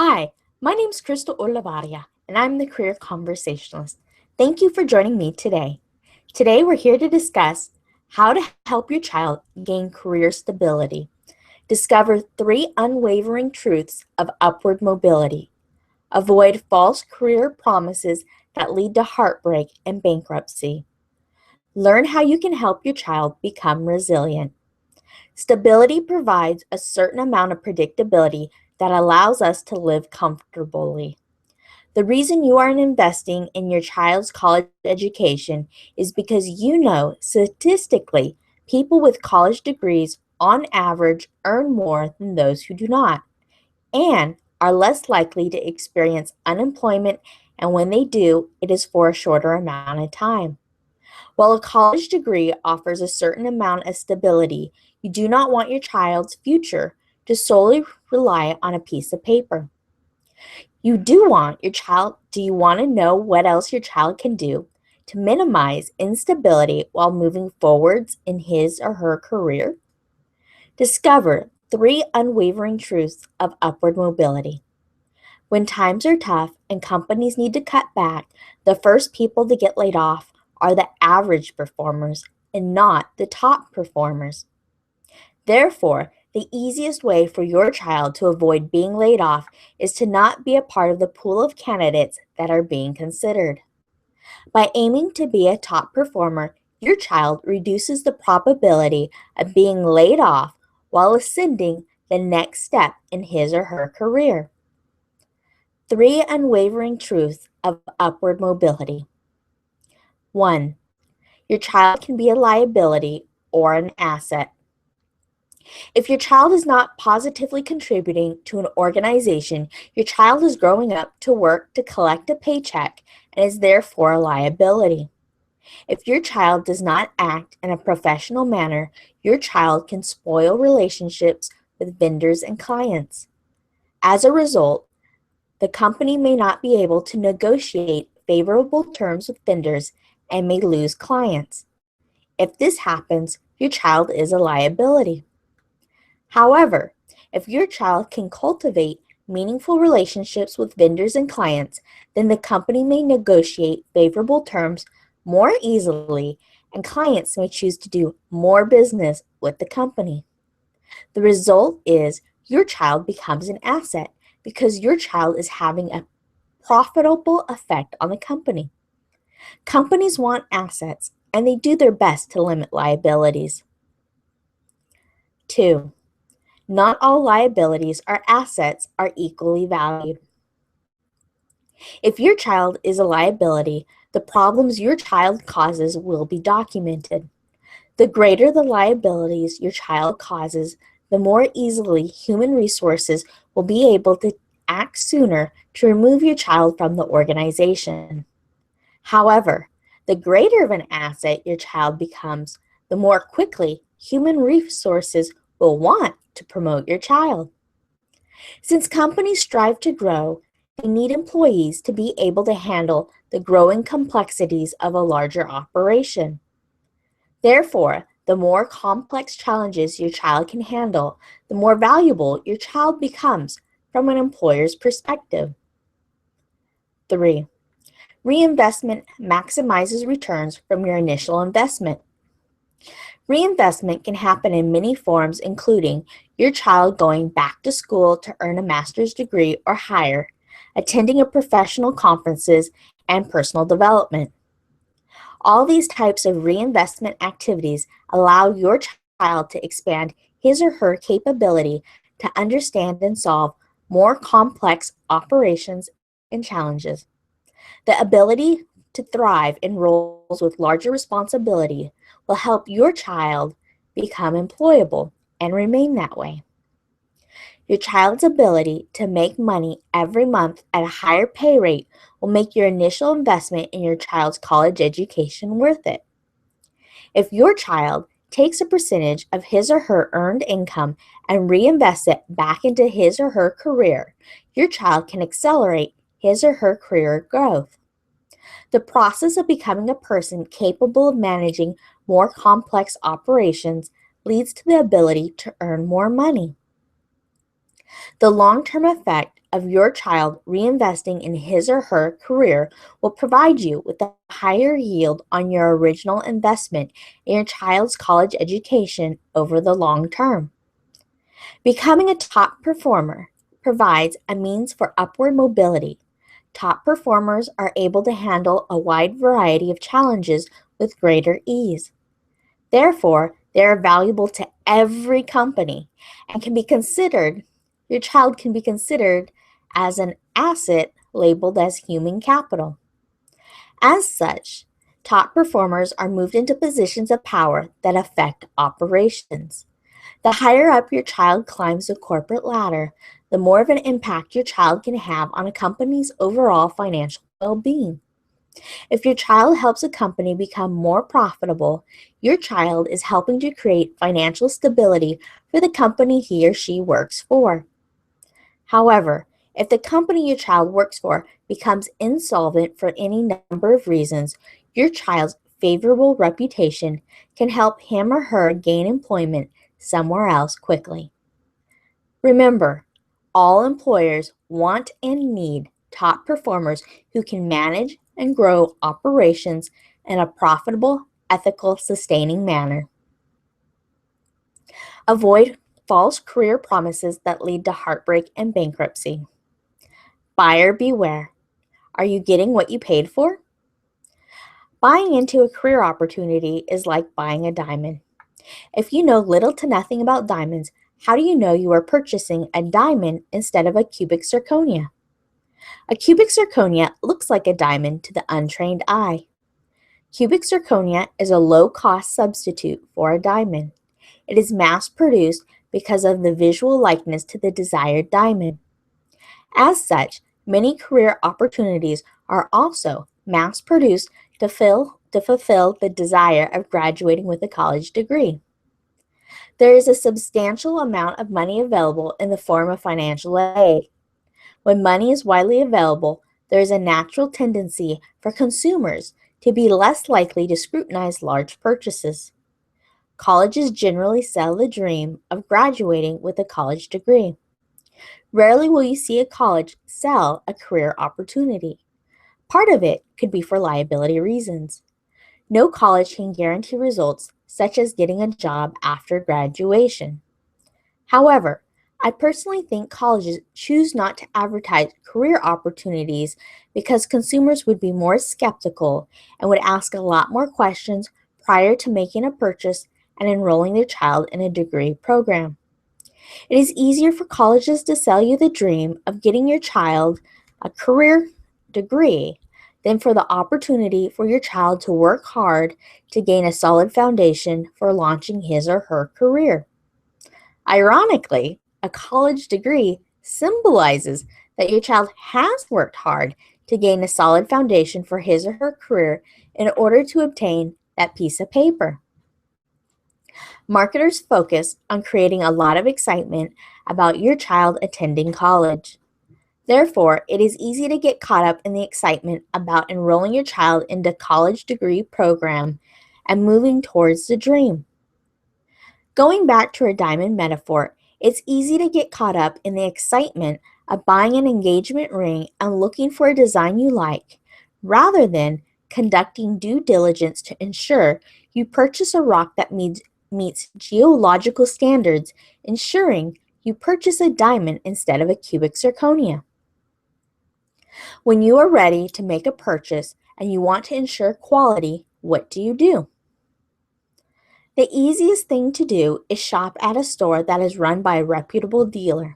Hi, my name is Crystal Olavaria, and I'm the Career Conversationalist. Thank you for joining me today. Today, we're here to discuss how to help your child gain career stability. Discover 3 unwavering truths of upward mobility. Avoid false career promises that lead to heartbreak and bankruptcy. Learn how you can help your child become resilient. Stability provides a certain amount of predictability that allows us to live comfortably. The reason you are investing in your child's college education is because you know statistically people with college degrees on average earn more than those who do not and are less likely to experience unemployment, and when they do, it is for a shorter amount of time. While a college degree offers a certain amount of stability, you do not want your child's future to solely rely on a piece of paper. Do you want to know what else your child can do to minimize instability while moving forwards in his or her career? Discover 3 unwavering truths of upward mobility. When times are tough and companies need to cut back, the first people to get laid off are the average performers and not the top performers. Therefore, the easiest way for your child to avoid being laid off is to not be a part of the pool of candidates that are being considered. By aiming to be a top performer, your child reduces the probability of being laid off while ascending the next step in his or her career. 3 unwavering truths of upward mobility. 1. Your child can be a liability or an asset. If your child is not positively contributing to an organization, your child is growing up to work to collect a paycheck and is therefore a liability. If your child does not act in a professional manner, your child can spoil relationships with vendors and clients. As a result, the company may not be able to negotiate favorable terms with vendors and may lose clients. If this happens, your child is a liability. However, if your child can cultivate meaningful relationships with vendors and clients, then the company may negotiate favorable terms more easily, and clients may choose to do more business with the company. The result is your child becomes an asset because your child is having a profitable effect on the company. Companies want assets, and they do their best to limit liabilities. 2. Not all liabilities or assets are equally valued. If your child is a liability, the problems your child causes will be documented. The greater the liabilities your child causes, the more easily human resources will be able to act sooner to remove your child from the organization. However, the greater of an asset your child becomes, the more quickly human resources will want to promote your child. Since companies strive to grow, they need employees to be able to handle the growing complexities of a larger operation. Therefore, the more complex challenges your child can handle, the more valuable your child becomes from an employer's perspective. 3. Reinvestment maximizes returns from your initial investment. Reinvestment can happen in many forms, including your child going back to school to earn a master's degree or higher, attending a professional conferences, and personal development. All these types of reinvestment activities allow your child to expand his or her capability to understand and solve more complex operations and challenges. The ability to thrive in roles with larger responsibility will help your child become employable and remain that way. Your child's ability to make money every month at a higher pay rate will make your initial investment in your child's college education worth it. If your child takes a percentage of his or her earned income and reinvests it back into his or her career, your child can accelerate his or her career growth. The process of becoming a person capable of managing more complex operations leads to the ability to earn more money. The long-term effect of your child reinvesting in his or her career will provide you with a higher yield on your original investment in your child's college education over the long term. Becoming a top performer provides a means for upward mobility. Top performers are able to handle a wide variety of challenges with greater ease. Therefore, they are valuable to every company and your child can be considered as an asset labeled as human capital. As such, top performers are moved into positions of power that affect operations. The higher up your child climbs the corporate ladder, the more of an impact your child can have on a company's overall financial well-being. If your child helps a company become more profitable, your child is helping to create financial stability for the company he or she works for. However, if the company your child works for becomes insolvent for any number of reasons, your child's favorable reputation can help him or her gain employment somewhere else quickly. Remember, all employers want and need top performers who can manage and grow operations in a profitable, ethical, sustaining manner. Avoid false career promises that lead to heartbreak and bankruptcy. Buyer beware. Are you getting what you paid for? Buying into a career opportunity is like buying a diamond. If you know little to nothing about diamonds, how do you know you are purchasing a diamond instead of a cubic zirconia? A cubic zirconia looks like a diamond to the untrained eye. Cubic zirconia is a low-cost substitute for a diamond. It is mass-produced because of the visual likeness to the desired diamond. As such, many career opportunities are also mass-produced to fulfill the desire of graduating with a college degree. There is a substantial amount of money available in the form of financial aid. When money is widely available, there is a natural tendency for consumers to be less likely to scrutinize large purchases. Colleges generally sell the dream of graduating with a college degree. Rarely will you see a college sell a career opportunity. Part of it could be for liability reasons. No college can guarantee results such as getting a job after graduation. However, I personally think colleges choose not to advertise career opportunities because consumers would be more skeptical and would ask a lot more questions prior to making a purchase and enrolling their child in a degree program. It is easier for colleges to sell you the dream of getting your child a career degree than for the opportunity for your child to work hard to gain a solid foundation for launching his or her career. Ironically, a college degree symbolizes that your child has worked hard to gain a solid foundation for his or her career in order to obtain that piece of paper. Marketers focus on creating a lot of excitement about your child attending college. Therefore, it is easy to get caught up in the excitement about enrolling your child into college degree program and moving towards the dream. Going back to our diamond metaphor, it's easy to get caught up in the excitement of buying an engagement ring and looking for a design you like, rather than conducting due diligence to ensure you purchase a rock that meets geological standards, ensuring you purchase a diamond instead of a cubic zirconia. When you are ready to make a purchase and you want to ensure quality, what do? The easiest thing to do is shop at a store that is run by a reputable dealer.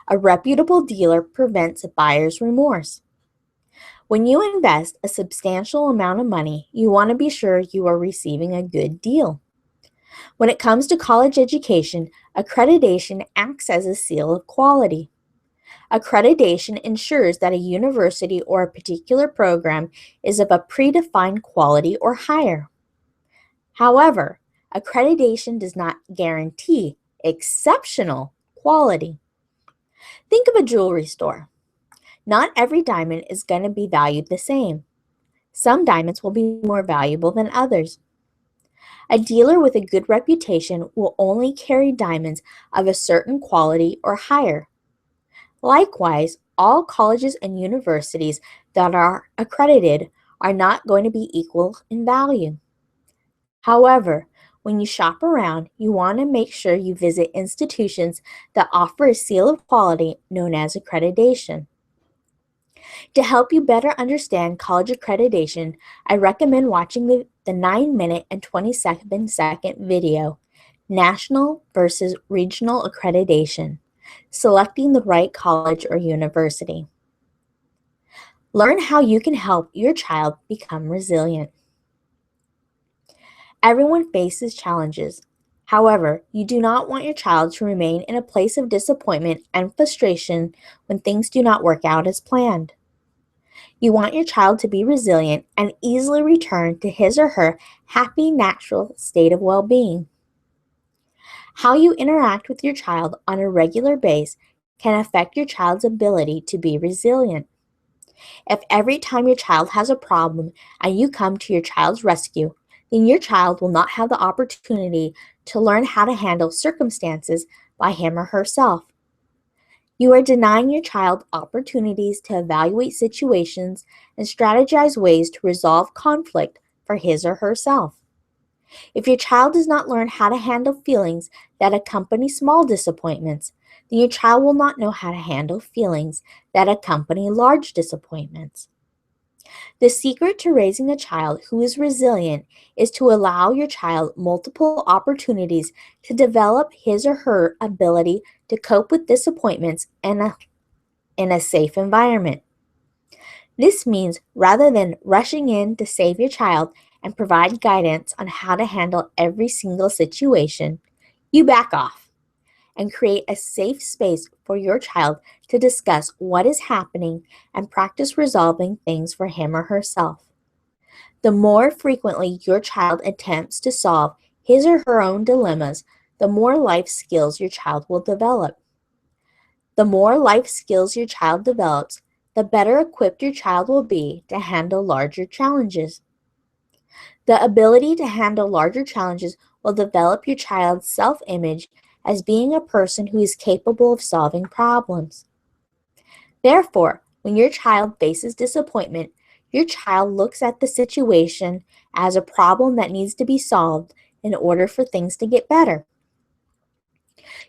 A reputable dealer prevents buyer's remorse. When you invest a substantial amount of money, you want to be sure you are receiving a good deal. When it comes to college education, accreditation acts as a seal of quality. Accreditation ensures that a university or a particular program is of a predefined quality or higher. However, accreditation does not guarantee exceptional quality. Think of a jewelry store. Not every diamond is going to be valued the same. Some diamonds will be more valuable than others. A dealer with a good reputation will only carry diamonds of a certain quality or higher. Likewise, all colleges and universities that are accredited are not going to be equal in value. However, when you shop around, you want to make sure you visit institutions that offer a seal of quality known as accreditation. To help you better understand college accreditation, I recommend watching the 9-minute and 27-second video, National versus Regional Accreditation, Selecting the Right College or University. Learn how you can help your child become resilient. Everyone faces challenges. However, you do not want your child to remain in a place of disappointment and frustration when things do not work out as planned. You want your child to be resilient and easily return to his or her happy, natural state of well-being. How you interact with your child on a regular basis can affect your child's ability to be resilient. If every time your child has a problem and you come to your child's rescue, then your child will not have the opportunity to learn how to handle circumstances by him or herself. You are denying your child opportunities to evaluate situations and strategize ways to resolve conflict for his or herself. If your child does not learn how to handle feelings that accompany small disappointments, then your child will not know how to handle feelings that accompany large disappointments. The secret to raising a child who is resilient is to allow your child multiple opportunities to develop his or her ability to cope with disappointments in a safe environment. This means rather than rushing in to save your child and provide guidance on how to handle every single situation, you back off and create a safe space for your child to discuss what is happening and practice resolving things for him or herself. The more frequently your child attempts to solve his or her own dilemmas, the more life skills your child will develop. The more life skills your child develops, the better equipped your child will be to handle larger challenges. The ability to handle larger challenges will develop your child's self-image as being a person who is capable of solving problems. Therefore, when your child faces disappointment, your child looks at the situation as a problem that needs to be solved in order for things to get better.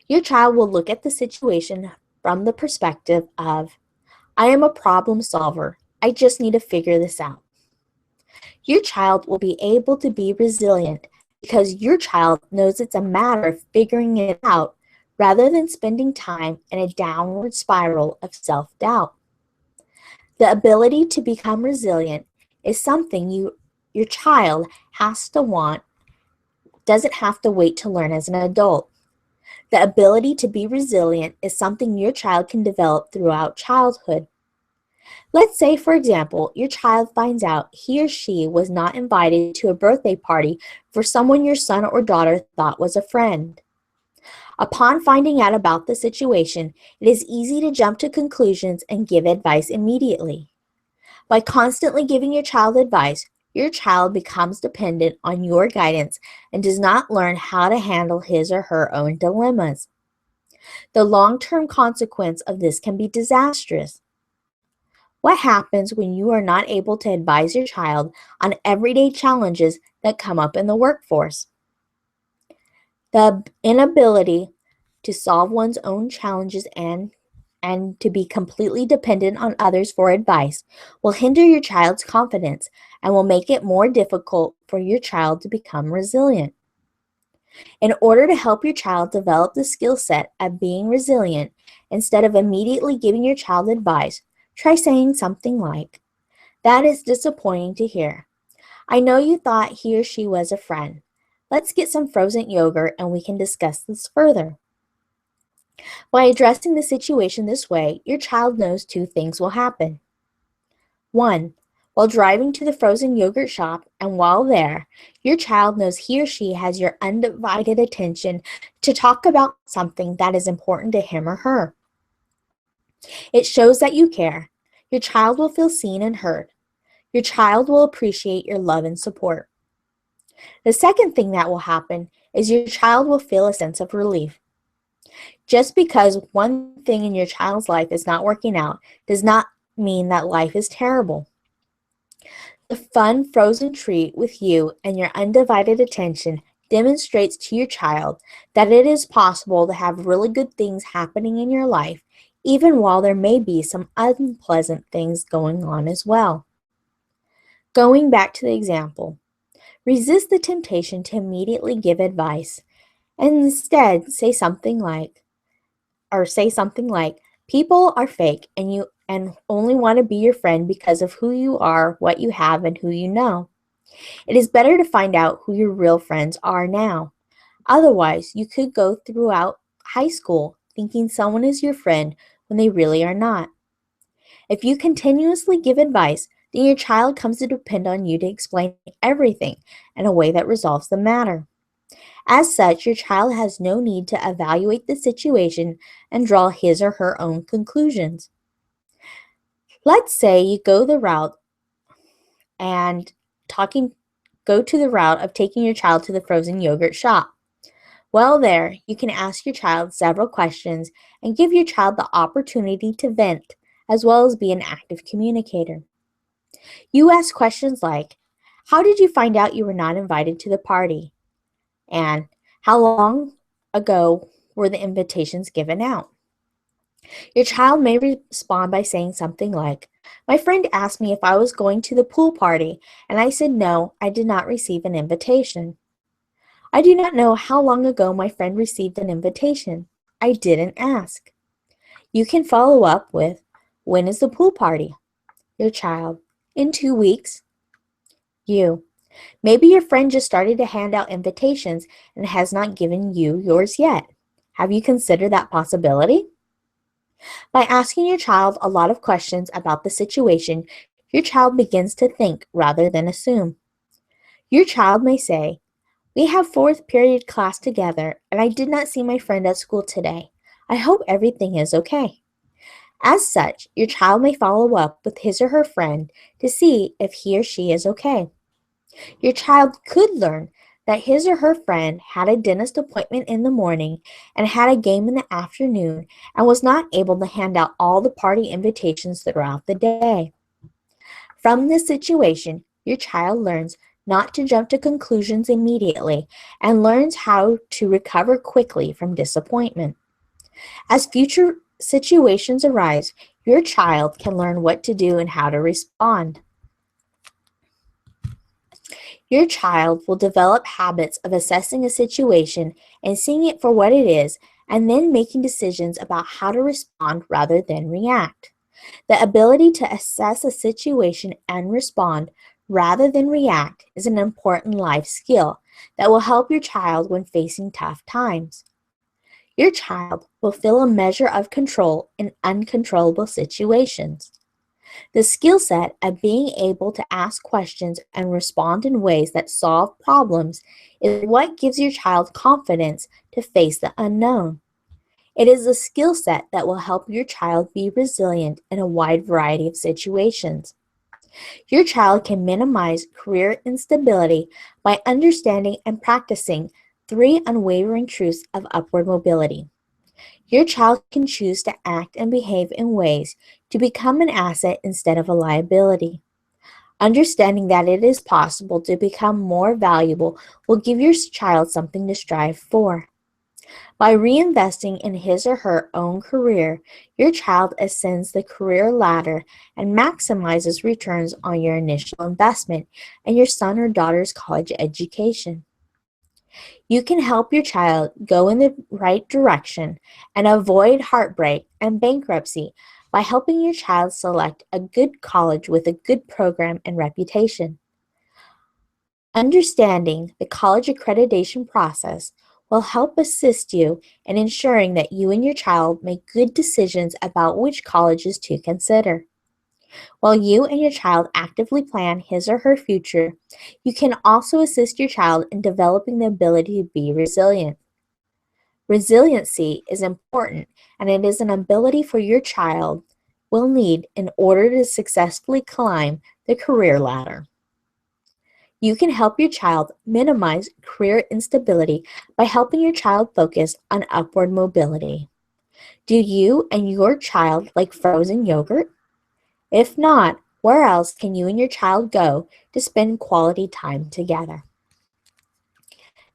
Your child will look at the situation from the perspective of, I am a problem solver. I just need to figure this out. Your child will be able to be resilient because your child knows it's a matter of figuring it out rather than spending time in a downward spiral of self-doubt. The ability to become resilient is something your child has to want, doesn't have to wait to learn as an adult. The ability to be resilient is something your child can develop throughout childhood. Let's say, for example, your child finds out he or she was not invited to a birthday party for someone your son or daughter thought was a friend. Upon finding out about the situation, it is easy to jump to conclusions and give advice immediately. By constantly giving your child advice, your child becomes dependent on your guidance and does not learn how to handle his or her own dilemmas. The long-term consequence of this can be disastrous. What happens when you are not able to advise your child on everyday challenges that come up in the workforce? The inability to solve one's own challenges and to be completely dependent on others for advice will hinder your child's confidence and will make it more difficult for your child to become resilient. In order to help your child develop the skill set of being resilient, instead of immediately giving your child advice, try saying something like, "That is disappointing to hear. I know you thought he or she was a friend. Let's get some frozen yogurt and we can discuss this further." By addressing the situation this way, your child knows two things will happen. 1. While driving to the frozen yogurt shop and while there, your child knows he or she has your undivided attention to talk about something that is important to him or her. It shows that you care. Your child will feel seen and heard. Your child will appreciate your love and support. The second thing that will happen is your child will feel a sense of relief. Just because one thing in your child's life is not working out does not mean that life is terrible. The fun frozen treat with you and your undivided attention demonstrates to your child that it is possible to have really good things happening in your life, even while there may be some unpleasant things going on as well. Going back to the example, resist the temptation to immediately give advice and instead say something like, people are fake and you only want to be your friend because of who you are, what you have, and who you know. It is better to find out who your real friends are now. Otherwise, you could go throughout high school thinking someone is your friend when they really are not. If you continuously give advice, then your child comes to depend on you to explain everything in a way that resolves the matter. As such, your child has no need to evaluate the situation and draw his or her own conclusions. Let's say you and go to the route of taking your child to the frozen yogurt shop. While there, you can ask your child several questions and give your child the opportunity to vent, as well as be an active communicator. You ask questions like, how did you find out you were not invited to the party? And how long ago were the invitations given out? Your child may respond by saying something like, my friend asked me if I was going to the pool party, and I said no, I did not receive an invitation. I do not know how long ago my friend received an invitation. I didn't ask. You can follow up with, when is the pool party? Your child, in 2 weeks. You, maybe your friend just started to hand out invitations and has not given you yours yet. Have you considered that possibility? By asking your child a lot of questions about the situation, your child begins to think rather than assume. Your child may say, we have fourth period class together, and I did not see my friend at school today. I hope everything is okay. As such, your child may follow up with his or her friend to see if he or she is okay. Your child could learn that his or her friend had a dentist appointment in the morning and had a game in the afternoon and was not able to hand out all the party invitations throughout the day. From this situation, your child learns not to jump to conclusions immediately and learns how to recover quickly from disappointment. As future situations arise, your child can learn what to do and how to respond. Your child will develop habits of assessing a situation and seeing it for what it is, and then making decisions about how to respond rather than react. The ability to assess a situation and respond rather than react is an important life skill that will help your child when facing tough times. Your child will feel a measure of control in uncontrollable situations. The skill set of being able to ask questions and respond in ways that solve problems is what gives your child confidence to face the unknown. It is a skill set that will help your child be resilient in a wide variety of situations. Your child can minimize career instability by understanding and practicing 3 unwavering truths of upward mobility. Your child can choose to act and behave in ways to become an asset instead of a liability. Understanding that it is possible to become more valuable will give your child something to strive for. By reinvesting in his or her own career, your child ascends the career ladder and maximizes returns on your initial investment in your son or daughter's college education. You can help your child go in the right direction and avoid heartbreak and bankruptcy by helping your child select a good college with a good program and reputation. Understanding the college accreditation process will help assist you in ensuring that you and your child make good decisions about which colleges to consider. While you and your child actively plan his or her future, you can also assist your child in developing the ability to be resilient. Resiliency is important, and it is an ability for your child will need in order to successfully climb the career ladder. You can help your child minimize career instability by helping your child focus on upward mobility. Do you and your child like frozen yogurt? If not, where else can you and your child go to spend quality time together?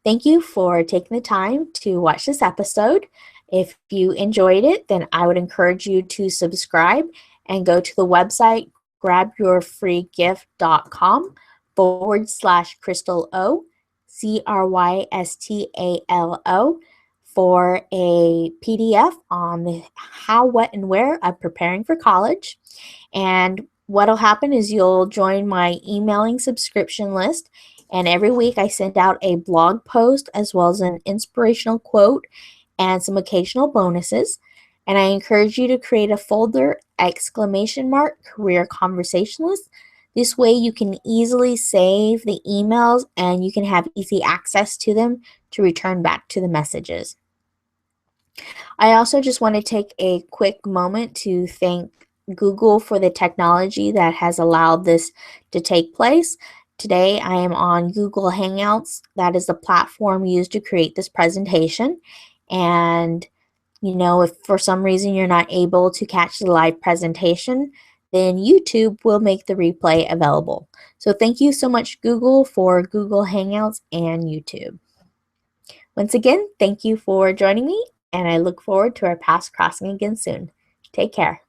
Thank you for taking the time to watch this episode. If you enjoyed it, then I would encourage you to subscribe and go to the website grabyourfreegift.com/Crystal O, CRYSTALO, for a PDF on the how, what, and where of preparing for college. And what'll happen is you'll join my emailing subscription list. And every week I send out a blog post as well as an inspirational quote and some occasional bonuses. And I encourage you to create a folder !career conversationalist. This way you can easily save the emails and you can have easy access to them to return back to the messages. I also just want to take a quick moment to thank Google for the technology that has allowed this to take place. Today I am on Google Hangouts. That is the platform used to create this presentation. And if for some reason you're not able to catch the live presentation, then YouTube will make the replay available. So thank you so much, Google, for Google Hangouts and YouTube. Once again, thank you for joining me, and I look forward to our paths crossing again soon. Take care.